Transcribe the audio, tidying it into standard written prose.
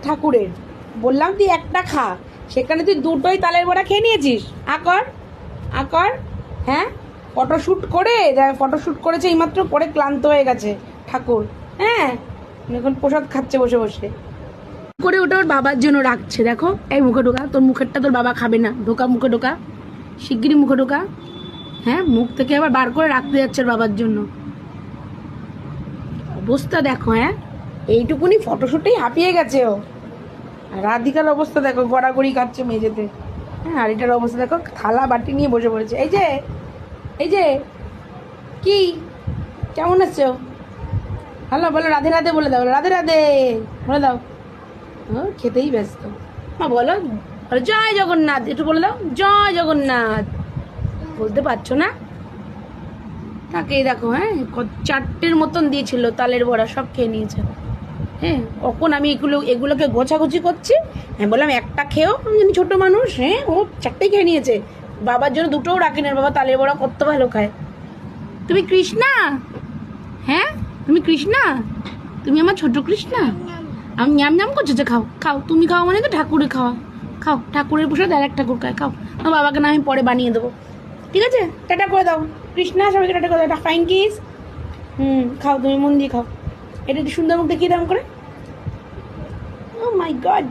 ঠাকুরের। বললাম তুই একটা খা, সেখানে তুই দুটোই তালের বড়া খেয়ে নিয়েছিস। আকর আকর, হ্যাঁ ফটোশ্যুট করে, ফটোশ্যুট করেছে এইমাত্র, করে ক্লান্ত হয়ে গেছে ঠাকুর। হ্যাঁ এখন প্রসাদ খাচ্ছে বসে বসে করে। ওটা ওর বাবার জন্য রাখছে। দেখো, এই মুখে ঢোকা, তোর মুখেরটা তোর বাবা খাবে না। ঢোকা, মুখে ঢোকা, শিগগিরই মুখে ঢোকা। হ্যাঁ, মুখ থেকে আবার বার করে রাখতে যাচ্ছে ওর বাবার জন্য। অবস্থা দেখো, হ্যাঁ এইটুকুনি ফটোশ্যুটেই হাঁপিয়ে গেছে ও। আর রাধিকার অবস্থা দেখো, গড়াগড়ি কাটছে মেঝেতে। হ্যাঁ, আর এটার অবস্থা দেখো, থালা বাটি নিয়ে বসে পড়েছে। এই যে, এই যে, কি কেমন আছো? হ্যালো বলো, রাধে রাধে বলে দাও, রাধে রাধে বলে দাও। ও খেতেই ব্যস্ত। মা বলো, বলো জয় জগন্নাথ, একটু বলে দাও জয় জগন্নাথ। বলতে পারছো না? তাকেই দেখো, হ্যাঁ 4টের মতন দিয়েছিল তালের বড়া, সব খেয়ে নিয়েছে। হ্যাঁ, কখন আমি এগুলোকে গোছাগুছি করছি, হ্যাঁ বললাম একটা খেয়েও, আমি ছোট মানুষ। হ্যাঁ, ও 4টেই খেয়ে নিয়েছে। বাবার জন্য দুটোও রাখি না, বাবা তালের বড়া কত ভালো খায়। তুমি কৃষ্ণা? হ্যাঁ তুমি কৃষ্ণা? তুমি আমার ছোট কৃষ্ণা? আমি ঞ্যাম ঞ্যাম করছো যে? খাও খাও, তুমি খাও মানে তো ঠাকুরের খাওয়া। খাও, ঠাকুরের প্রসাদ আর এক ঠাকুর খায়, খাও। আমার বাবাকে না আমি পরে বানিয়ে দেবো, ঠিক আছে? টাটা করে দাও কৃষ্ণা, সবাইকে টাটা করে দাও, একটা ফাইন কিস। খাও, তুমি মন দিয়ে খাও। এটা একটু সুন্দর মুখ দেখিয়ে দাম করে। ও মাই গড।